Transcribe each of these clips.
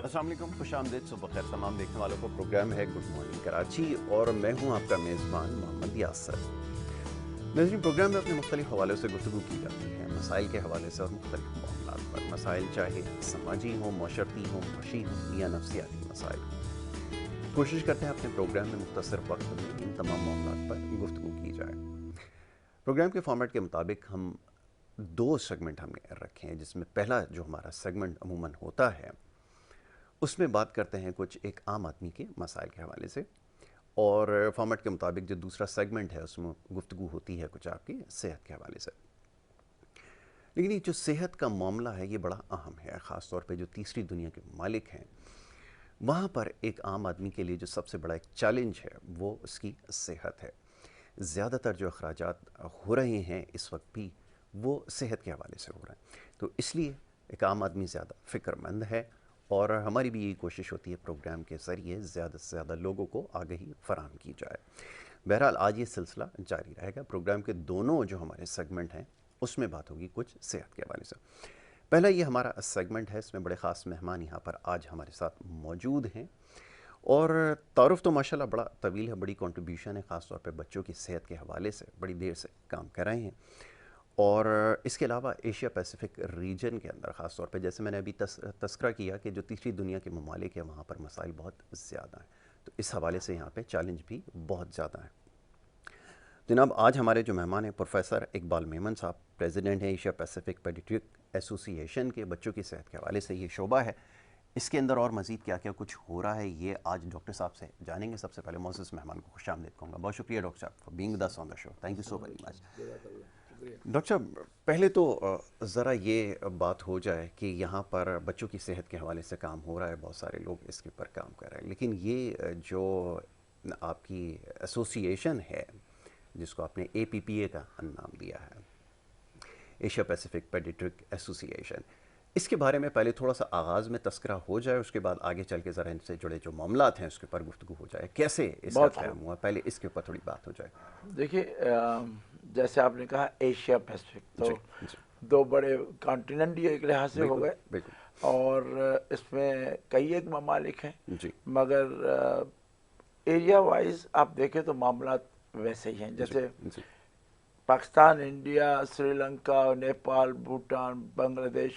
السلام علیکم، خوش آمدید، صبح بخیر تمام دیکھنے والوں کو۔ پروگرام ہے گڈ مارننگ کراچی اور میں ہوں آپ کا میزبان محمد یاسر۔ ناظرین، پروگرام میں اپنے مختلف حوالوں سے گفتگو کی جاتی ہے، مسائل کے حوالے سے اور مختلف معاملات پر، مسائل چاہے سماجی ہوں، معاشرتی ہوں، معاشی ہوں یا نفسیاتی مسائل۔ کوشش کرتے ہیں اپنے پروگرام میں مختصر وقت میں ان تمام معاملات پر گفتگو کی جائے۔ پروگرام کے فارمیٹ کے مطابق ہم دو سیگمنٹ ہم نے رکھے ہیں، جس میں پہلا جو ہمارا سیگمنٹ عموماً ہوتا ہے اس میں بات کرتے ہیں کچھ ایک عام آدمی کے مسائل کے حوالے سے، اور فارمیٹ کے مطابق جو دوسرا سیگمنٹ ہے اس میں گفتگو ہوتی ہے کچھ آپ کی صحت کے حوالے سے۔ لیکن یہ جو صحت کا معاملہ ہے یہ بڑا اہم ہے، خاص طور پہ جو تیسری دنیا کے ممالک ہیں وہاں پر ایک عام آدمی کے لیے جو سب سے بڑا ایک چیلنج ہے وہ اس کی صحت ہے۔ زیادہ تر جو اخراجات ہو رہے ہیں اس وقت بھی وہ صحت کے حوالے سے ہو رہے ہیں، تو اس لیے ایک عام آدمی زیادہ فکر مند ہے، اور ہماری بھی یہی کوشش ہوتی ہے پروگرام کے ذریعے زیادہ سے زیادہ لوگوں کو آگہی فراہم کی جائے۔ بہرحال آج یہ سلسلہ جاری رہے گا۔ پروگرام کے دونوں جو ہمارے سیگمنٹ ہیں اس میں بات ہوگی کچھ صحت کے حوالے سے۔ پہلا یہ ہمارا سیگمنٹ ہے، اس میں بڑے خاص مہمان یہاں پر آج ہمارے ساتھ موجود ہیں، اور تعارف تو ماشاءاللہ بڑا طویل ہے، بڑی کنٹریبیوشن ہے، خاص طور پہ بچوں کی صحت کے حوالے سے بڑی دیر سے کام کر رہے ہیں، اور اس کے علاوہ ایشیا پیسیفک ریجن کے اندر خاص طور پہ جیسے میں نے ابھی تذکرہ کیا کہ جو تیسری دنیا کے ممالک ہیں وہاں پر مسائل بہت زیادہ ہیں، تو اس حوالے سے یہاں پہ چیلنج بھی بہت زیادہ ہیں۔ جناب آج ہمارے جو مہمان ہیں پروفیسر اقبال میمن صاحب، پریزیڈنٹ ہیں ایشیا پیسیفک پیڈیٹرک ایسوسی ایشن کے، بچوں کی صحت کے حوالے سے یہ شعبہ ہے، اس کے اندر اور مزید کیا کیا کچھ ہو رہا ہے یہ آج ڈاکٹر صاحب سے جانیں گے۔ سب سے پہلے معزز مہمان کو خوش آمدید کہوں گا، بہت شکریہ ڈاکٹر صاحب for being with us on the show, thank you so very much. Doctor صاحب پہلے تو ذرا یہ بات ہو جائے کہ یہاں پر بچوں کی صحت کے حوالے سے کام ہو رہا ہے، بہت سارے لوگ اس کے اوپر کام کر رہے ہیں، لیکن یہ جو آپ کی ایسوسی ایشن ہے جس کو آپ نے اے پی پی اے کا نام دیا ہے، ایشیا پیسیفک پیڈیٹرک ایسوسی ایشن، اس کے بارے میں پہلے تھوڑا سا آغاز میں تذکرہ ہو جائے، اس کے بعد آگے چل کے ذرا ان سے جڑے جو معاملات ہیں اس کے اوپر گفتگو ہو جائے، کیسے اس کا قیام ہوا، پہلے اس کے اوپر تھوڑی بات ہو جائے۔ دیکھیے جیسے آپ نے کہا ایشیا پیسفک، تو دو بڑے کانٹیننٹ ہی ایک لحاظ سے ہو گئے، اور اس میں کئی ایک ممالک ہیں، مگر ایریا وائز آپ دیکھیں تو معاملات ویسے ہی ہیں، جیسے پاکستان، انڈیا، سری لنکا، نیپال، بھوٹان، بنگلہ دیش،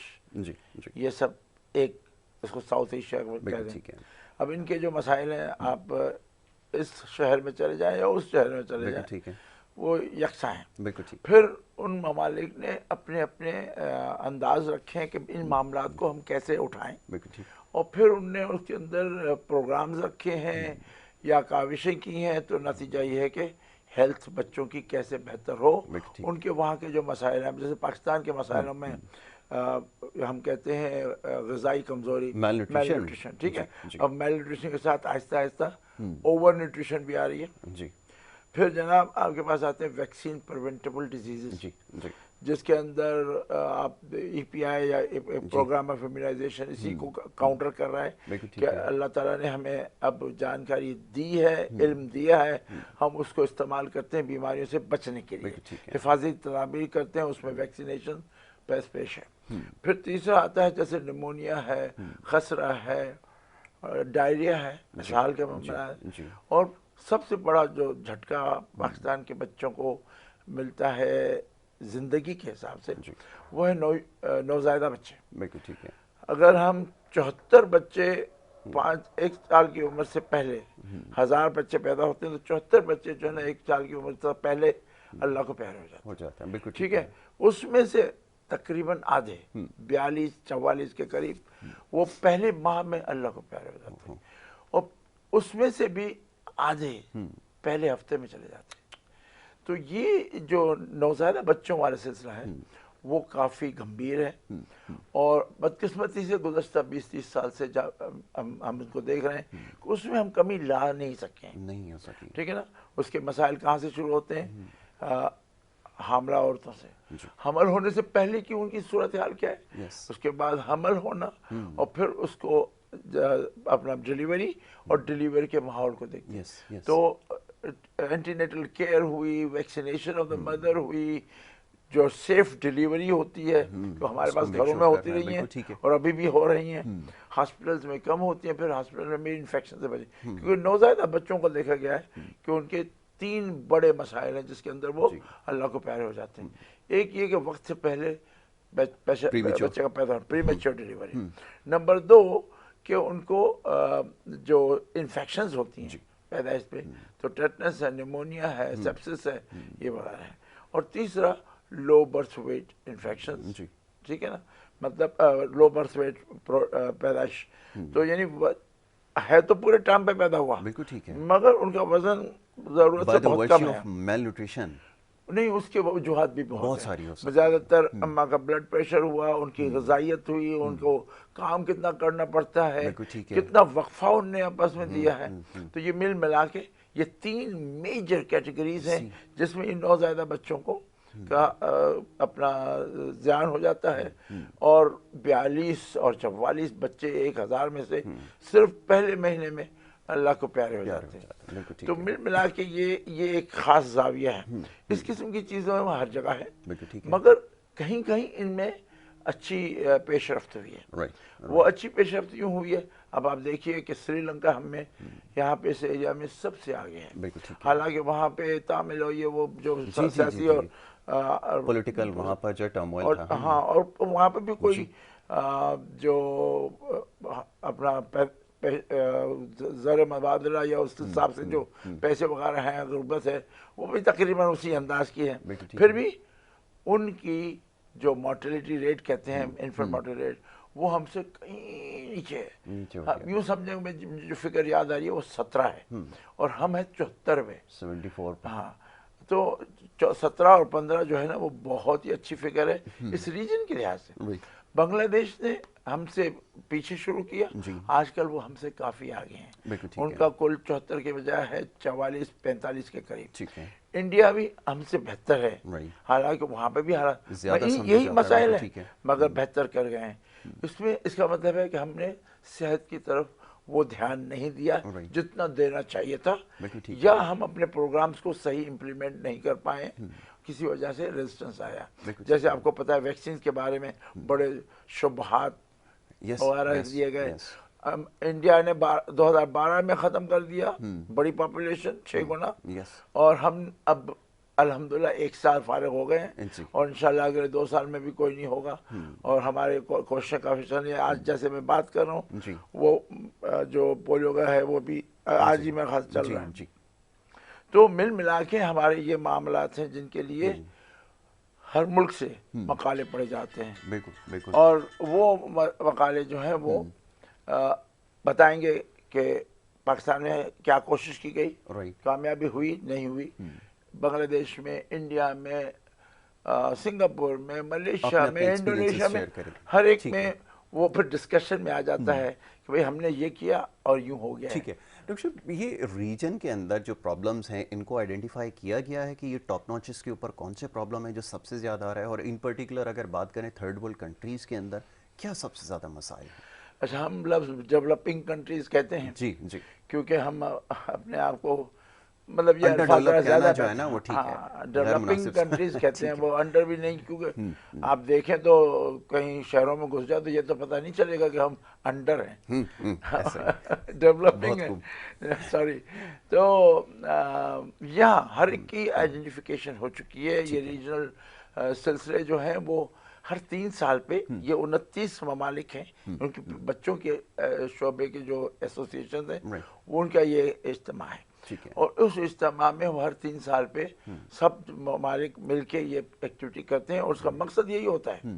یہ سب ایک اس کو ساؤتھ ایشیا کہتے ہیں۔ اب ان کے جو مسائل ہیں، آپ اس شہر میں چلے جائیں یا اس شہر میں چلے جائیں، وہ یکساں ہیں۔ پھر ان ممالک نے اپنے اپنے انداز رکھے ہیں کہ ان معاملات کو ہم کیسے اٹھائیں، اور پھر ان نے اس کے اندر پروگرامز رکھے ہیں یا کاوشیں کی ہیں، تو نتیجہ یہ ہے کہ ہیلتھ بچوں کی کیسے بہتر ہو، ان کے وہاں کے جو مسائل ہیں، جیسے پاکستان کے مسائلوں میں ہم کہتے ہیں غذائی کمزوری، میل نیوٹریشن، ٹھیک ہے، اب میل نیوٹریشن کے ساتھ آہستہ آہستہ اوور نیوٹریشن بھی آ رہی ہے۔ پھر جناب آپ کے پاس آتے ہیں ویکسین پریونٹیبل ڈیزیزز، جس کے اندر آپ ای پی آئی یا پروگرام آف امیونائزیشن اسی کو کاؤنٹر کر رہا ہے کہ اللہ تعالیٰ نے ہمیں اب جانکاری دی ہے، علم دیا ہے، ہم اس کو استعمال کرتے ہیں بیماریوں سے بچنے کے لیے، حفاظتی تدابیر کرتے ہیں، اس میں ویکسینیشن پیش ہے۔ پھر تیسرا آتا ہے جیسے نمونیا ہے، خسرہ ہے، ڈائریا ہے، اسہال کا معاملہ ہے، اور سب سے بڑا جو جھٹکا پاکستان کے بچوں کو ملتا ہے زندگی کے حساب سے، وہ ہے نوزائیدہ بچے۔ اگر ہم 74 بچے ایک سال کی عمر سے پہلے، 1000 بچے پیدا ہوتے ہیں تو 74 بچے جو ہے نا ایک سال کی عمر سے پہلے اللہ کو پیارے ہو جاتے ہیں، ٹھیک ہے۔ اس میں سے تقریباً آدھے 42-44 کے قریب وہ پہلے ماہ میں اللہ کو پیارے ہو جاتے ہیں، اور اس میں سے بھی آدھے پہلے ہفتے میں چلے جاتے ہیں۔ تو یہ جو نوزائیدہ بچوں والا سلسلہ ہے وہ کافی گمبھیر ہے، اور بدقسمتی سے گزشتہ 20-30 سال سے ہم ان کو دیکھ رہے ہیں کہ اس میں ہم کمی لا نہیں سکے، ٹھیک ہے نا۔ اس کے مسائل کہاں سے شروع ہوتے ہیں؟ حاملہ عورتوں سے، حمل ہونے سے پہلے کی ان کی صورتحال کیا ہے، اس کے بعد حمل ہونا، اور پھر اس کو اپنا ڈیلیوری اور ڈیلیوری کے ماحول کو دیکھتے ہیں۔ تو اینٹی نیٹل کیئر ہوئی، ویکسینیشن آف دا مدر ہوئی، جو سیف ڈیلیوری ہوتی ہے جو ہمارے پاس گھروں میں ہوتی رہی ہیں اور ابھی بھی ہو رہی ہیں، ہاسپٹلز میں کم ہوتی ہیں، پھر ہاسپٹل میں انفیکشن سے بچیں، کیونکہ نوزائیدہ بچوں کو دیکھا گیا ہے کہ ان کے 3 بڑے مسائل ہیں جس کے اندر وہ اللہ کو پیارے ہو جاتے ہیں. ایک یہ کہ وقت سے پہلے بچے کا پیدا ہونا، پری میچور ڈیلیوری. نمبر 2 کہ ان کو جو انفیکشنز ہوتی ہیں پیدائش پہ، تو ٹیٹنس ہے، نیمونیا ہے، سیپسس ہے، یہ وغیرہ ہے. اور تیسرا لو برتھ ویٹ انفیکشن، ٹھیک ہے نا، مطلب لو برتھ ویٹ پیدائش. تو یعنی ہے تو پورے ٹائم پہ پیدا ہوا، بالکل ٹھیک ہے، مگر ان کا وزن ضرورت سے بہت کم ہے. میل نیوٹریشن نہیں، اس کے وجوہات بھی بہت ساری ہو سکتی. زیادہ تر اماں کا بلڈ پریشر ہوا، ان کی غذائیت ہوئی، ان کو کام کتنا کرنا پڑتا ہے، کتنا وقفہ ان نے آپس میں دیا ہے. تو یہ مل ملا کے یہ 3 میجر کیٹیگریز ہیں جس میں ان نوزائیدہ بچوں کو کا اپنا زیان ہو جاتا ہے. اور 42 اور 44 بچے 1000 میں سے صرف پہلے مہینے میں اللہ کو پیارے ہو جاتے ہیں. تو مل ملا کے یہ ایک خاص زاویہ ہے. اس قسم کی چیزوں میں ہر جگہ ہے، مگر کہیں کہیں ان میں اچھی پیش رفت ہوئی ہے. وہ اچھی پیش رفت یوں ہوئی ہے، اب آپ دیکھیے کہ سری لنکا ہم میں یہاں پہ اس ایریا میں سب سے آگے ہیں. حالانکہ وہاں پہ تامل اور یہ وہ جو سیاسی اور پولیٹیکل وہاں پر جو ٹرموائل تھا، ہاں، اور وہاں پہ بھی کوئی جو اپنا زر مبادلہ یا اس حساب سے جو پیسے وغیرہ ہیں، غربت ہے، وہ بھی تقریباً اسی انداز کی ہے. پھر بھی ان کی جو مورٹیلٹی ریٹ کہتے ہیں، انفنٹ مورٹیلٹی ریٹ، وہ ہم سے کہیں نیچے ہے. یوں سمجھیں میں جو فگر یاد آ رہی ہے وہ 17 ہے اور ہم ہیں 74ویں. 74. ہاں، تو 17 اور 15 جو ہے نا وہ بہت ہی اچھی فگر ہے اس ریجن کے لحاظ سے. بنگلہ دیش نے ہم سے پیچھے شروع کیا، آج کل وہ ہم سے کافی آگے ہیں. ان کا کل 74 کے بجائے ہے 44-45 کے قریب. انڈیا بھی ہم سے بہتر ہے، حالانکہ وہاں پہ بھی یہی مسائل ہیں، مگر بہتر کر گئے ہیں. اس کا مطلب ہے کہ ہم نے صحت کی طرف وہ دھیان نہیں دیا جتنا دینا چاہیے تھا، یا ہم اپنے پروگرامز کو صحیح امپلیمنٹ نہیں کر پائے، کسی وجہ سے ریزسٹنس آیا. جیسے آپ کو پتہ ہے ویکسین کے بارے میں بڑے شبہات وغیرہ دیے گئے. انڈیا نے 2012 میں ختم کر دیا، بڑی پاپولیشن 6 گنا، اور ہم اب الحمدللہ 1 سال فارغ ہو گئے ہیں، اور انشاءاللہ اگلے 2 سال میں بھی کوئی نہیں ہوگا. اور ہمارے کوششیں کافی چل رہی ہیں. آج جیسے میں بات کر رہا ہوں، وہ جو پولیو کا ہے وہ بھی آج ہی میں خاص چل رہا ہے. تو مل ملا کے ہمارے یہ معاملات ہیں جن کے لیے ہر ملک سے مقالے پڑھے جاتے ہیں، اور وہ مقالے جو ہیں وہ بتائیں گے کہ پاکستان میں کیا کوشش کی گئی، کامیابی ہوئی نہیں ہوئی. بنگلہ دیش میں، انڈیا میں، سنگاپور میں، ملیشیا میں، انڈونیشیا میں، ہر ایک میں وہ پھر ڈسکشن میں آ جاتا ہے کہ بھئی ہم نے یہ کیا اور یوں ہو گیا. ٹھیک ہے ڈاکٹر صاحب، یہ ریجن کے اندر جو پرابلمز ہیں ان کو آئیڈینٹیفائی کیا گیا ہے کہ یہ ٹاپ نوچز کے اوپر کون سے پرابلم ہیں جو سب سے زیادہ آ رہا ہے، اور ان پرٹیکولر اگر بات کریں تھرڈ ورلڈ کنٹریز کے اندر کیا سب سے زیادہ مسائل ہیں؟ اچھا، ہم لفظ ڈیولپنگ کنٹریز کہتے ہیں کیونکہ ہم اپنے آپ کو مطلب یہ الفاظ زیادہ جو ہے نا وہ ٹھیک ہے، ڈیولپنگ کنٹریز کہتے ہیں، وہ انڈر بھی نہیں، کیونکہ آپ دیکھیں تو کہیں شہروں میں گھس جائے تو یہ تو پتہ نہیں چلے گا کہ ہم انڈر ہیں، ڈیولپنگ ہے، سوری. تو یہاں ہر ایک کی آئیڈینٹیفیکیشن ہو چکی ہے. یہ ریجنل سلسلے جو ہیں وہ ہر 3 سال پہ، یہ 29 ممالک ہیں، ان کے بچوں کے شعبے کے جو ایسوسیشن ہیں وہ ان کا یہ اجتماع ہے. اور اس اجتماع میں ہر 3 سال پہ سب ممالک مل کے یہ ایکٹیویٹی کرتے ہیں، اور اس کا مقصد یہی ہوتا ہے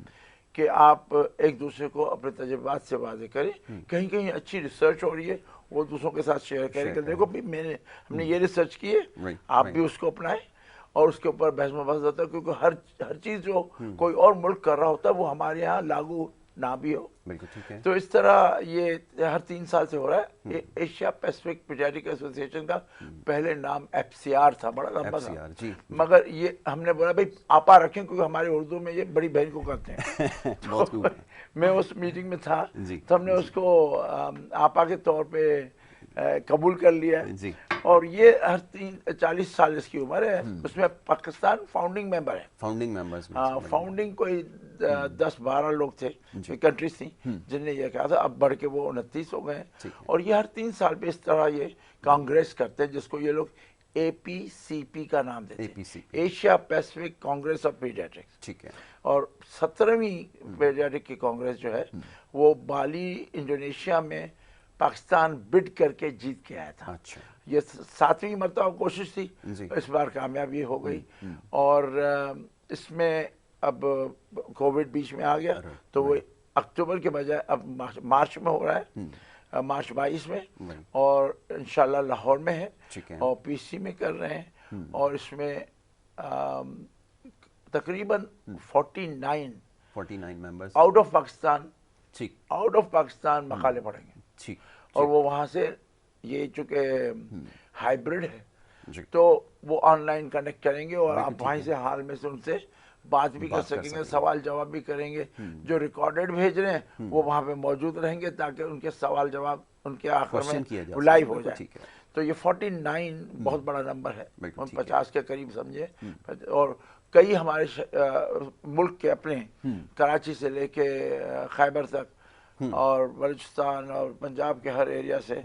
کہ آپ ایک دوسرے کو اپنے تجربات سے واضح کریں. کہیں کہیں اچھی ریسرچ ہو رہی ہے وہ دوسروں کے ساتھ شیئر کریں کہ دیکھو ہم نے یہ ریسرچ کی ہے، آپ بھی اس کو اپنائیں، اور اس کے اوپر بحث مباحث ہوتا ہے. کیونکہ ہر چیز جو کوئی اور ملک کر رہا ہوتا ہے وہ ہمارے یہاں لاگو نہ بھی ہو. تو اس طرح یہ ہر 3 سال سے ہو رہا ہے. ایشیا پیسفک پیڈیاٹرک ایسوسی ایشن کا پہلے نام FCR تھا، بڑا لمبا تھا، مگر یہ ہم نے بولا بھائی آپا رکھیں، کیونکہ ہماری اردو میں یہ بڑی بہن کو کہتے ہیں. میں اس میٹنگ میں تھا تو ہم نے اس کو آپا کے طور پہ قبول کر لیا ہے اور یہ ہر 40 سال اس کی عمر ہے. اس میں پاکستان فاؤنڈنگ ممبر ہے. فاؤنڈنگ کوئی 10-12 لوگ تھے, کنٹریز تھیں جن نے یہ کہا تھا. اب بڑھ کے وہ 29 ہو گئے ہیں اور یہ ہر 3 سال پہ اس طرح یہ کانگریس کرتے ہیں جس کو یہ لوگ APCP کا نام دیتے ہیں, Asia Pacific Congress of paediatrics. ٹھیک ہے. اور 17ویں پیڈیاٹرک کی کانگریس جو ہے وہ بالی انڈونیشیا میں پاکستان بڈ کر کے جیت کے آیا تھا. یہ 7ویں مرتبہ کوشش تھی, اس بار کامیابی ہو گئی. اور اس میں اب کووڈ بیچ میں آ گیا تو وہ اکتوبر کے بجائے اب مارچ میں ہو رہا ہے, مارچ 22 میں, اور انشاءاللہ لاہور میں ہے اور PC میں کر رہے ہیں. اور اس میں تقریباً 49 ممبرز آؤٹ آف پاکستان مقالے پڑھیں گے. اور وہ وہاں سے یہ چونکہ ہائیبرڈ ہے تو وہ آن لائن کنیکٹ کریں گے اور آپ وہیں سے حال میں سے ان سے بات بھی کر سکیں گے, سوال جواب بھی کریں گے. جو ریکارڈڈ بھیج رہے ہیں وہ وہاں پہ موجود رہیں گے تاکہ ان کے سوال جواب ان کے آخر میں لائیو ہو جائے. تو یہ 49 بہت بڑا نمبر ہے, 50 کے قریب سمجھے. اور کئی ہمارے ملک کے اپنے کراچی سے لے کے خیبر تک اور بلوچستان اور پنجاب کے ہر ایریا سے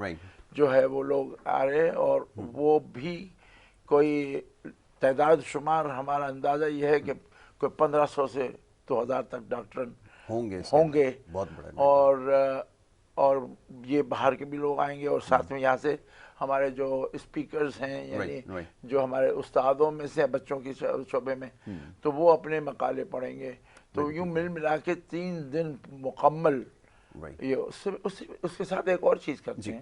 جو ہے وہ لوگ آ رہے ہیں. اور وہ بھی کوئی تعداد شمار ہمارا اندازہ یہ ہے کہ کوئی 1500 سے 2000 تک ڈاکٹر ہوں گے. اور یہ باہر کے بھی لوگ آئیں گے. اور ساتھ میں یہاں سے ہمارے جو اسپیکرز ہیں یعنی جو ہمارے استادوں میں سے کے شعبے میں تو وہ اپنے مقالے پڑھیں گے. تو یوں ملا کے 3 دن مکمل. یہ اس کے ساتھ ایک اور چیز کرتے ہیں,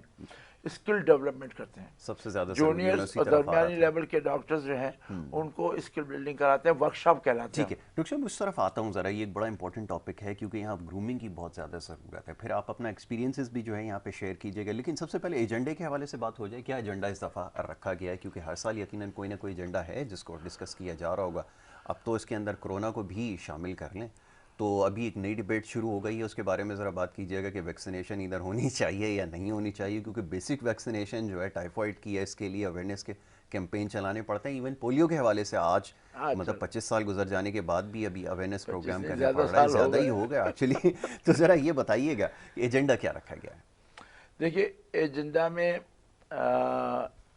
اسکل ڈیولپمنٹ کرتے ہیں. سب سے زیادہ جونیئرز اور درمیانی لیول کے ڈاکٹرز جو ہیں ان کو اسکل بلڈنگ کراتے ہیں, ورکشاپ کہلاتے ہیں. ٹھیک ہے ڈاکٹر صاحب, اس طرف آتا ہوں ذرا. یہ ایک بڑا امپورٹنٹ ٹاپک ہے کیونکہ یہاں گرومنگ کی بہت زیادہ ضرورت ہے. پھر آپ اپنا ایکسپیرینسز بھی جو ہے یہاں پہ شیئر کیجیے گا. لیکن سب سے پہلے ایجنڈے کے حوالے سے بات ہو جائے. کیا ایجنڈا اس دفعہ رکھا گیا ہے؟ کیونکہ ہر سال یقیناً کوئی نہ کوئی ایجنڈا ہے جس کو ڈسکس کیا جا رہا ہوگا. اب تو اس کے اندر کرونا کو بھی شامل کر لیں. تو ابھی ایک نئی ڈیبیٹ شروع ہو گئی ہے, اس کے بارے میں ذرا بات کیجیے گا کہ ویکسینیشن ادھر ہونی چاہیے یا نہیں ہونی چاہیے. کیونکہ بیسک ویکسینیشن جو ہے ٹائیفائڈ کی ہے, اس کے لیے اویئرنیس کے کیمپین چلانے پڑتے ہیں. ایون پولیو کے حوالے سے آج مطلب 25 سال گزر جانے کے بعد بھی ابھی اویئرنیس پروگرام کرنا پڑ رہا ہے. زیادہ ہی ہو گیا ایکچولی. تو ذرا یہ بتائیے گا ایجنڈا کیا رکھا گیا ہے؟ دیکھیے ایجنڈا میں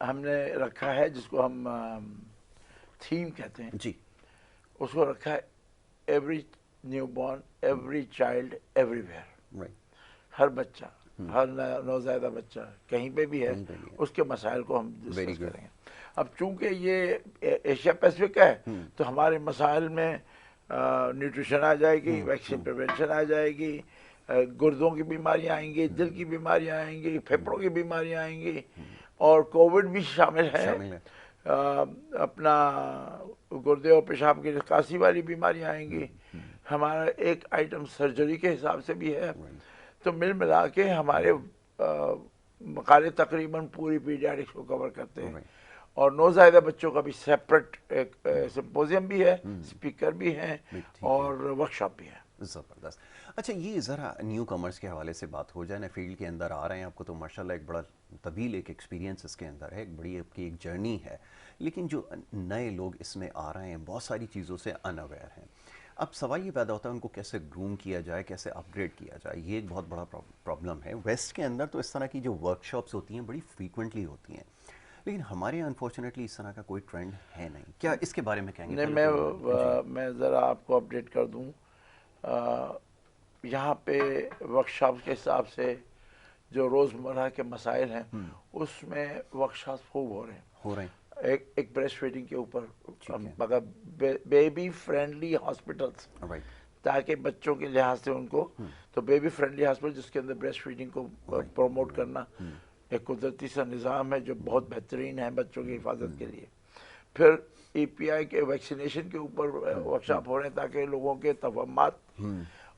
ہم نے رکھا ہے جس کو ہم تھیم کہتے ہیں, جی, اس کو رکھا ہے every newborn every child everywhere. ہر بچہ, ہر نوزائیدہ بچہ کہیں پہ بھی ہے, اس کے مسائل کو ہم ڈسکس کریں گے. اب چونکہ یہ ایشیا پیسفک ہے تو ہمارے مسائل میں نیوٹریشن آ جائے گی, ویکسین پریونشن آ جائے گی, گردوں کی بیماریاں آئیں گی, دل کی بیماریاں آئیں گی, پھیپھڑوں کی بیماریاں آئیں گی, اور کووڈ بھی شامل ہے. اپنا گردے اور پیشاب کی نکاسی والی بیماریاں آئیں گی. ہمارا ایک آئٹم سرجری کے حساب سے بھی ہے. تو ملا کے ہمارے مقالے تقریباً پوری پیڈیاٹرکس کو کور کرتے ہیں. اور نوزائیدہ بچوں کا بھی سیپریٹ ایک سمپوزیم بھی ہے, اسپیکر بھی ہیں اور ورکشاپ بھی ہے. زبردست. اچھا یہ ذرا نیو کمرز کے حوالے سے بات ہو جائے نا. فیلڈ کے اندر آ رہے ہیں, آپ کو تو ماشاءاللہ ایک بڑا طویل ایک ایکسپیرینس اس کے اندر ہے, ایک بڑی آپ کی ایک جرنی ہے. لیکن جو نئے لوگ اس میں آ رہے ہیں بہت ساری چیزوں سے ان اویئر ہیں. اب سوال یہ پیدا ہوتا ہے ان کو کیسے گروم کیا جائے, کیسے اپ گریڈ کیا جائے. یہ ایک بہت بڑا پرابلم ہے. ویسٹ کے اندر تو اس طرح کی جو ورک شاپس ہوتی ہیں بڑی فریکوینٹلی ہوتی ہیں, لیکن ہمارے یہاں انفارچونیٹلی اس طرح کا کوئی ٹرینڈ ہے نہیں. کیا اس کے بارے میں کہیں گے؟ میں ذرا آپ کو اپڈیٹ کر دوں. یہاں پہ ورک شاپ کے حساب سے جو روزمرہ کے مسائل ہیں اس میں ورک شاپ خوب ہو رہے ہیں. ایک بریسٹ فیڈنگ کے اوپر, مگر بیبی فرینڈلی ہاسپٹلس, تاکہ بچوں کے لحاظ سے ان کو, تو بیبی فرینڈلی ہاسپٹل جس کے اندر بریسٹ فیڈنگ کو پروموٹ کرنا ایک قدرتی سا نظام ہے جو بہت بہترین ہے بچوں کی حفاظت کے لیے. پھر EPI کے ویکسینیشن کے اوپر ورکشاپ ہو رہے ہیں تاکہ لوگوں کے توہمات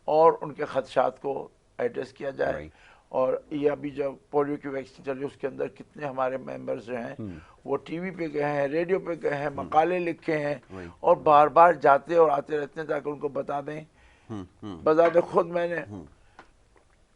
اور ان کے خدشات کو ایڈریس کیا جائے. اور یہ ابھی جب پولیو کی ویکسین چلی اس کے اندر کتنے ہمارے ممبرز جو ہیں وہ ٹی وی پہ گئے ہیں, ریڈیو پہ گئے ہیں, مقالے لکھے ہیں اور بار بار جاتے اور آتے رہتے ہیں تاکہ ان کو بتا دیں. بذات خود میں نے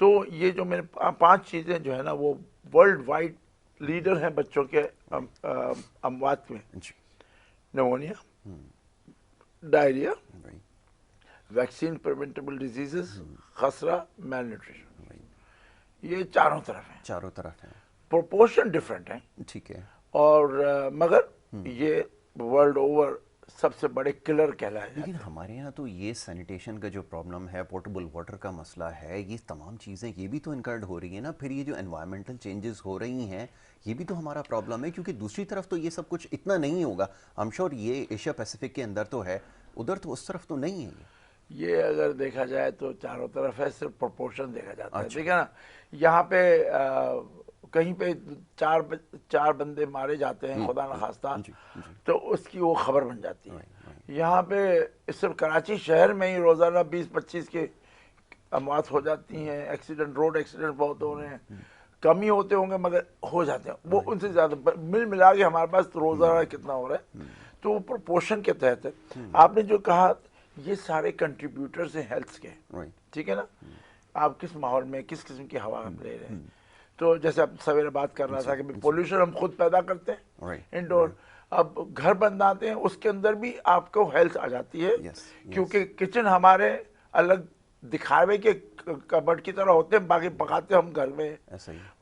تو یہ جو میرے 5 چیزیں جو ہے نا وہ ورلڈ وائڈ لیڈر ہیں بچوں کے اموات میں. Pneumonia, diarrhoea, vaccine preventable diseases, خسرہ, میل نیوٹریشن. یہ چاروں طرف ہیں. پروپورشن ڈفرینٹ ہیں, ٹھیک ہے, اور مگر یہ ورلڈ اوور سب سے بڑے کلر کہلائے. لیکن ہمارے یہاں تو یہ سینیٹیشن کا جو پرابلم ہے, پورٹیبل واٹر کا مسئلہ ہے, یہ تمام چیزیں یہ بھی تو انکرڈ ہو رہی ہیں نا. پھر یہ جو انوائرمنٹل چینجز ہو رہی ہیں یہ بھی تو ہمارا پرابلم ہے, کیونکہ دوسری طرف تو یہ سب کچھ اتنا نہیں ہوگا. I'm sure یہ ایشیا پیسیفک کے اندر تو ہے, ادھر تو اس طرف تو نہیں ہے. یہ اگر دیکھا جائے تو چاروں طرف ہے, صرف پروپورشن دیکھا جاتا ہے. ٹھیک ہے نا, یہاں پہ کہیں پہ 4 بندے مارے جاتے ہیں خدا نخواستہ, تو اس کی وہ خبر بن جاتی ہے. یہاں پہ صرف کراچی شہر میں ہی روزانہ 20-25 کے اموات ہو جاتی ہیں. ایکسیڈنٹ, روڈ ایکسیڈنٹ بہت ہو رہے ہیں. کم ہی ہوتے ہوں گے مگر ہو جاتے ہیں. وہ ان سے زیادہ ملا کے ہمارے پاس روزانہ کتنا ہو رہا ہے, تو وہ پروپورشن کے تحت ہے. آپ نے جو کہا یہ سارے کنٹریبیوٹرز ہیں ہیلتھ کے, ٹھیک ہے نا. آپ کس ماحول میں کس قسم کی ہوا لے رہے ہیں. تو جیسے اب سویرے بات کر رہا تھا کہ پولوشن ہم خود پیدا کرتے ہیں انڈور. اب گھر بناتے ہیں, اس کے اندر بھی آپ کو ہیلتھ آ جاتی ہے, کیونکہ کچن ہمارے الگ دکھاوے کے کبڈ کی طرح ہوتے ہیں, باقی پکاتے ہم گھر میں,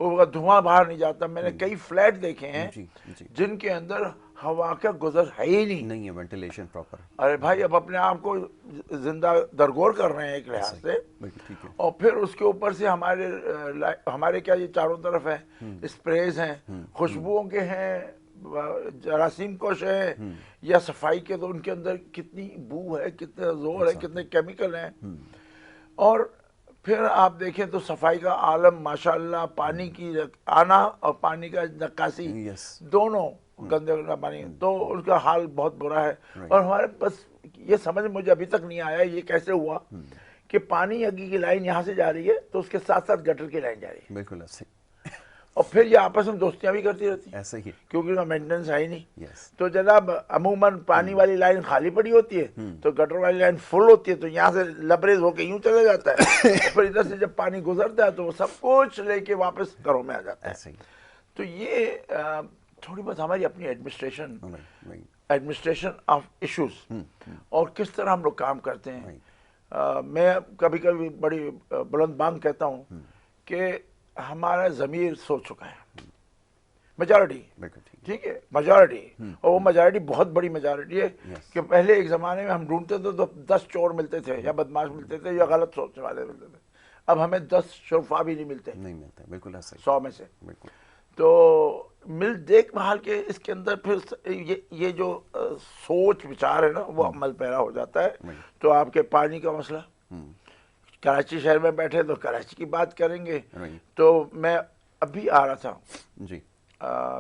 وہ دھواں باہر نہیں جاتا. میں نے کئی فلیٹ دیکھے ہیں جن کے اندر ہوا کا گزر ہے ہی نہیں ہے, وینٹیلیشن پراپر. ارے بھائی اب اپنے آپ کو زندہ درگور کر رہے ہیں ایک لحاظ سے. اور پھر اس کے اوپر سے ہمارے کیا یہ چاروں طرف ہے, اسپریز ہیں, خوشبوؤں کے ہیں, جراثیم کش ہیں, یا صفائی کے, تو ان کے اندر کتنی بو ہے, کتنا زور ہے, کتنے کیمیکل ہیں. اور پھر آپ دیکھیں تو صفائی کا عالم ماشاءاللہ, پانی کی آنا اور پانی کا نکاسی دونوں گندے پانی, تو ان کا حال بہت برا ہے. اور ہمارے بس یہ سمجھ مجھے ابھی تک نہیں آیا یہ کیسے ہوا کہ پانی اگی کی لائن یہاں سے جا رہی ہے تو اس کے ساتھ ساتھ گٹر کی لائن جا رہی ہے. بالکل ایسے, اور پھر یہ آپس میں دوستیاں بھی کرتی رہتی ہیں, ایسا ہی, کیونکہ ان کا مینٹیننس ہے ہی نہیں. تو جناب عموماً پانی والی لائن خالی پڑی ہوتی ہے, تو گٹر والی لائن فل ہوتی ہے, تو یہاں سے لبریز ہو کے یوں چلے جاتا ہے. پھر ادھر سے جب پانی گزرتا ہے تو وہ سب کچھ لے کے واپس گھروں میں آ جاتا ہے. تو یہ تھوڑی بہت ہماری اپنی ایڈمنسٹریشن آف ایشوز, اور کس طرح ہم لوگ کام کرتے ہیں. میں کبھی کبھی بڑی بلند بانگ کہتا ہوں کہ ہمارا ضمیر سو چکا ہے, میجارٹی, ٹھیک ہے, میجارٹی. اور وہ میجارٹی بہت بڑی میجارٹی ہے کہ پہلے ایک زمانے میں ہم ڈھونڈتے تھے تو 10 چور ملتے تھے, یا بدماش ملتے تھے, یا غلط سوچنے والے ملتے تھے. اب ہمیں 10 شرفا بھی نہیں ملتے, 100 میں سے. تو مل دیکھ بھال کے اس کے اندر پھر یہ جو سوچ وچار ہے نا وہ عمل پیرا ہو جاتا ہے. تو آپ کے پانی کا مسئلہ, کراچی شہر میں بیٹھے تو کراچی کی بات کریں گے. تو میں ابھی آ رہا تھا,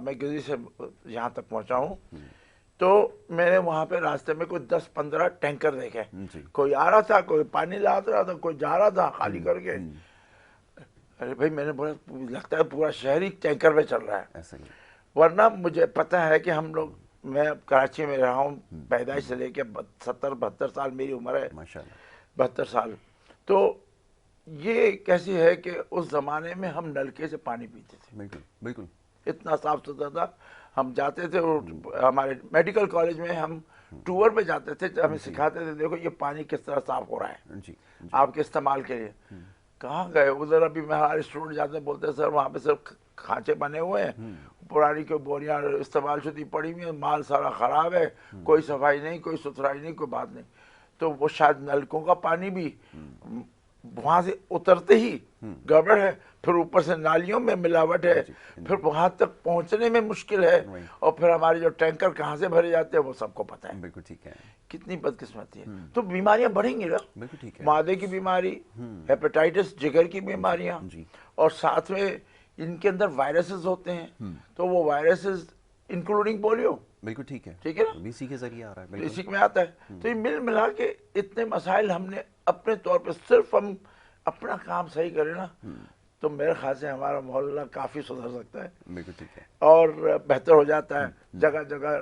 میں گزی سے یہاں تک پہنچا ہوں, تو میں نے وہاں پہ راستے میں کوئی 10-15 ٹینکر دیکھے. کوئی آ رہا تھا, کوئی پانی لا رہا تھا, کوئی جا رہا تھا خالی کر کے. ارے بھائی میں نے بولا لگتا ہے پورا شہر ہی ٹینکر میں چل رہا ہے. ورنہ مجھے پتہ ہے کہ ہم لوگ, میں کراچی میں رہا ہوں پیدائش سے لے کے 70-72 سال میری عمر ہے, 72 سال. تو یہ کیسی ہے کہ اس زمانے میں ہم نلکے سے پانی پیتے تھے, بالکل اتنا صاف ستھرا تھا. ہم جاتے تھے, ہمارے میڈیکل کالج میں ہم ٹور پہ جاتے تھے, ہمیں سکھاتے تھے دیکھو یہ پانی کس طرح صاف ہو رہا ہے آپ کے استعمال کے لیے. کہاں گئے ادھر, ابھی میں ہمارے اسٹوڈنٹ جاتے بولتے ہیں سر وہاں پہ صرف کھانچے بنے ہوئے ہیں, پرانی کوئی بوریاں استعمال شدی پڑی ہوئی ہیں, مال سارا خراب ہے, کوئی صفائی نہیں, کوئی ستھرائی نہیں, کوئی بات نہیں. تو وہ شاید نلکوں کا پانی بھی وہاں سے اترتے ہی گڑبڑ ہے, پھر اوپر سے نالیوں میں ملاوٹ ہے, پھر وہاں تک پہنچنے میں مشکل ہے, اور پھر ہمارے جو ٹینکر کہاں سے بھرے جاتے ہیں وہ سب کو پتہ ہے. بالکل ٹھیک ہے, کتنی بدقسمتی ہے. تو بیماریاں بڑھیں گی نا, معدے کی بیماری, ہیپیٹائٹس, جگر کی بیماریاں, اور ساتھ میں ان کے اندر وائرسز ہوتے ہیں. تو وہ وائرسز انکلوڈنگ پولیو, بالکل ٹھیک ہے, ٹھیک ہے نا, اسی کے ذریعے آ رہا ہے, اسی میں آتا ہے. تو یہ مل ملا کے اتنے مسائل ہم نے اپنے طور پہ, صرف ہم اپنا کام صحیح کریں نا تو میرے خیال سے ہمارا محلہ کافی سدھر سکتا ہے, بالکل ٹھیک ہے, اور بہتر ہو جاتا ہے. جگہ جگہ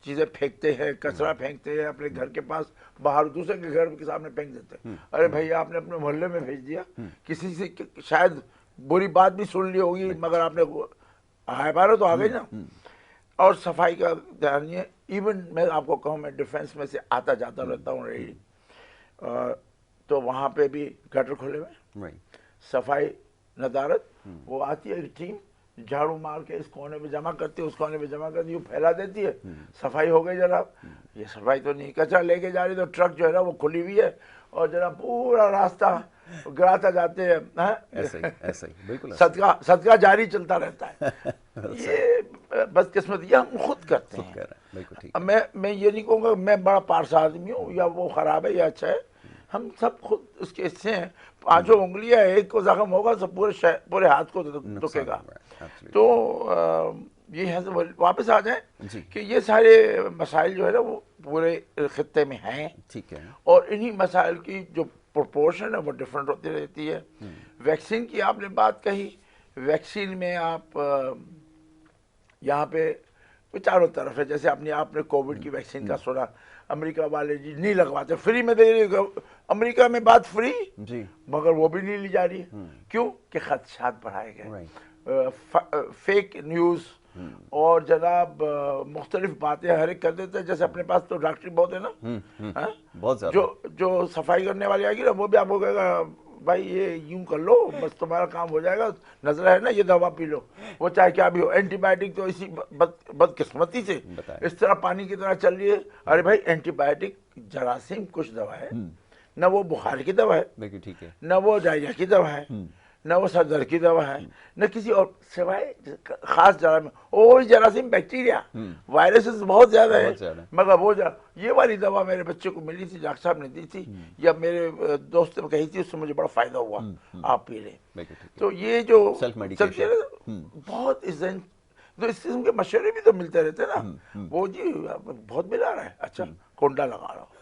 چیزیں پھینکتے ہیں, کچرا پھینکتے ہیں اپنے گھر کے پاس, باہر دوسرے کے گھر کے سامنے پھینک دیتے ہیں. ارے بھائی آپ نے اپنے محلے میں بھیج دیا, کسی سے شاید بری بات بھی سن لی ہوگی مگر آپ نے ہائے بارے تو آ گئی نا. اور صفائی کا دھیان یہ, ایون میں آپ کو کہوں میں ڈیفینس میں سے آتا جاتا رہتا ہوں رہی, تو وہاں پہ بھی گٹر کھلے ہوئے, صفائی ندارت وہ آتی ہے ایک ٹیم, جھاڑو مار کے اس کونے پہ جمع کرتی ہے, اس کونے پہ جمع کرتی ہے, وہ پھیلا دیتی ہے, صفائی ہو گئی جناب. یہ صفائی تو نہیں, کچرا لے کے جا رہی تو ٹرک جو ہے نا وہ کھلی ہوئی ہے اور جناب پورا راستہ گراتا جاتے ہیں, صدقہ جاری چلتا رہتا ہے. یہ بدقسمتی ہم خود کرتے ہیں. میں یہ نہیں کہوں گا میں بڑا پارسا آدمی ہوں یا وہ خراب ہے یا اچھا ہے, ہم سب خود اس کے حصے ہیں. پانچوں انگلیاں, ایک کو زخم ہوگا تو پورے ہاتھ کو دکھے گا. تو یہ ہے واپس آ جائیں کہ یہ سارے مسائل جو ہے نا وہ پورے خطے میں ہیں, اور انہی مسائل کی جو پروپورشن ہے وہ ڈفرینٹ ہوتی رہتی ہے. ویکسین کی آپ نے بات کہی, ویکسین میں آپ یہاں پہ چاروں طرف ہے, جیسے آپ نے کووڈ کی ویکسین کا سنا, امریکہ والے جی نہیں لگواتے, فری میں دے رہے, امریکہ میں بات فری مگر وہ بھی نہیں لی جا رہی. کیوں کہ خدشات بڑھائے گئے, فیک نیوز اور جناب مختلف باتیں ہر ایک کر دیتے ہیں. جیسے اپنے پاس تو ڈاکٹر بہت ہے نا, جو صفائی کرنے والے آئے گی نا وہ بھی آپ کو کہے گا بھائی یہ یوں کر لو بس تمہارا کام ہو جائے گا, نظر ہے نا یہ دوا پی لو, وہ چاہے کیا بھی ہو. اینٹی بایوٹک تو اسی بدقسمتی سے اس طرح پانی کی طرح چل رہی ہے. ارے بھائی اینٹی بایوٹک جراثیم کچھ دوا ہے, نہ وہ بخار کی دوا ہے, نہ وہ ڈائریا کی دوا ہے, نہ وہ سر درد کی دوا ہے, نہ کسی اور سوائے خاص جراثیم. وہ جراثیم بیکٹیریا وائرسز بہت زیادہ ہے, مگر وہ یہ والی دوا میرے بچے کو ملی تھی, ڈاکٹر صاحب نے دی تھی یا میرے دوست نے کہی تھی, اس سے مجھے بڑا فائدہ ہوا, آپ پی لیں. تو یہ جو بہت تو اس قسم کے مشورے بھی تو ملتے رہتے نا. وہ جی بہت ملا رہا ہے, اچھا کونڈا لگا رہا ہو,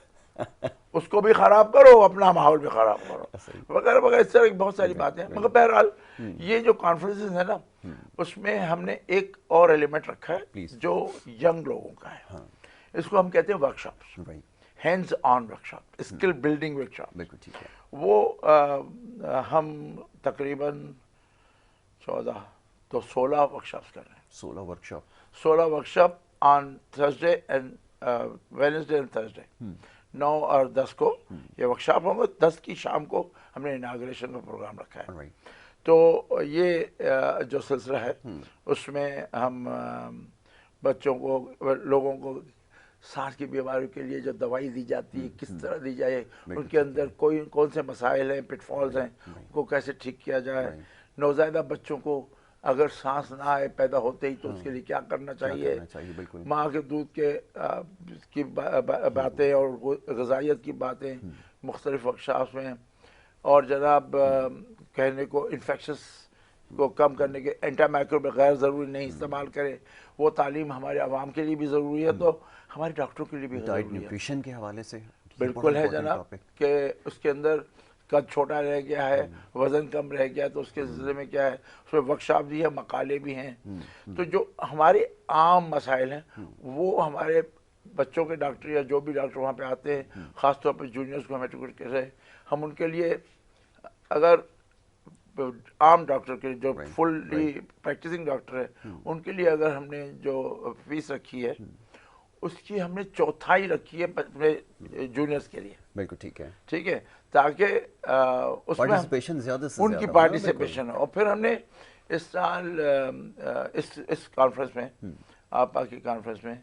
اس کو بھی خراب کرو, اپنا ماحول بھی خراب کرو, وغیرہ وغیرہ, اس طرح کی بہت ساری باتیں ہیں. مگر بہرحال یہ جو کانفرنسز ہے نا, اس میں ہم نے ایک اور ایلیمنٹ رکھا ہے جو ینگ لوگوں کا ہے. اس کو ہم کہتے ہیں work shops, hands on work shop, skill building work shop. وہ ہم تقریباً 16 ورک شاپس کر رہے ہیں. 16 work shop on Thursday and Wednesday and Thursday, 9 اور 10 کو یہ ورک شاپ ہوں گے. 10 کی شام کو ہم نے اناگریشن کا پروگرام رکھا ہے. تو یہ جو سلسلہ ہے اس میں ہم بچوں کو, لوگوں کو سانس کی بیماریوں کے لیے جو دوائی دی جاتی ہے کس طرح دی جائے, ان کے اندر کون سے مسائل ہیں, پٹ فالز ہیں, ان کو کیسے ٹھیک کیا جائے. نوزائیدہ بچوں کو اگر سانس نہ آئے پیدا ہوتے ہی تو اس کے لیے کیا کرنا چاہیے, ماں کے دودھ کی باتیں اور غذائیت کی باتیں مختلف ورکشاپس میں. اور جناب کہنے کو انفیکشس کو کم کرنے کے اینٹی مائکروب غیر ضروری نہیں استعمال کرے, وہ تعلیم ہمارے عوام کے لیے بھی ضروری ہے, تو ہمارے ڈاکٹروں کے لیے بھی ضروری ہے. نیوٹریشن کے حوالے سے بالکل ہے جناب, کہ اس کے اندر قد چھوٹا رہ گیا ہے, وزن کم رہ گیا, تو اس کے سلسلے میں کیا ہے, اس میں ورک شاپ بھی ہے, مقالے بھی ہیں. تو جو ہمارے عام مسائل ہیں وہ ہمارے بچوں کے ڈاکٹر یا جو بھی ڈاکٹر وہاں پہ آتے ہیں, خاص طور پہ جونیئرس کو میٹرکوٹ کر رہے, ہم ان کے لیے اگر عام ڈاکٹر کے جو فلی پریکٹسنگ ڈاکٹر ہے ان کے لیے اگر ہم نے جو فیس رکھی ہے اس کی ہم نے 1/4 رکھی ہے اپنے جونیئرس کے لیے. بالکل ٹھیک ہے, ٹھیک ہے, تاکہ اس میں ان کی پارٹیسپیشن ہو. اور پھر ہم نے اس سال اس کانفرنس میں, آپا کی کانفرنس میں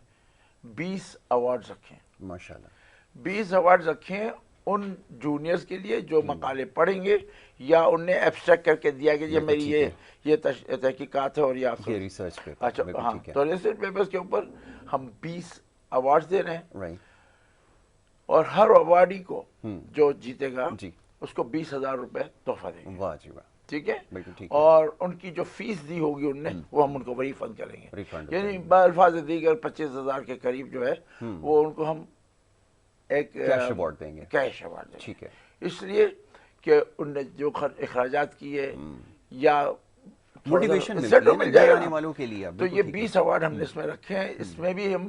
20 ایوارڈز رکھے ہیں. ماشاءاللہ 20 ایوارڈز رکھے ہیں ان جونیئرس کے لیے جو مقالے پڑھیں گے یا ان نے ایبسٹریکٹ کر کے دیا کہ یہ میری یہ تحقیقات ہے اور یہ آپ ریسرچ پیپر. اچھا ہاں, تو ریسرچ پیپرز کے اوپر ہم 20 ایوارڈز دے رہے ہیں, اور ہر ایوارڈی کو جو جیتے گا اس کو 20,000 روپے تحفہ دیں گے. واہ جی واہ, ٹھیک ہے, اور ان کی جو فیس دی ہوگی ان نے وہ ہم ان کو ریفنڈ کریں گے. یعنی بالفاظ دیگر 25,000 کے قریب جو ہے وہ ان کو ہم ایک کیش ایوارڈ دیں گے. کیش ایوارڈ دیں گے. ٹھیک ہے, اس لیے کہ ان نے جو اخراجات کیے یا موٹیویشن مل جائے گا والوں کے لیے. تو یہ 20 ایوارڈ ہم نے اس میں رکھے ہیں. اس میں بھی ہم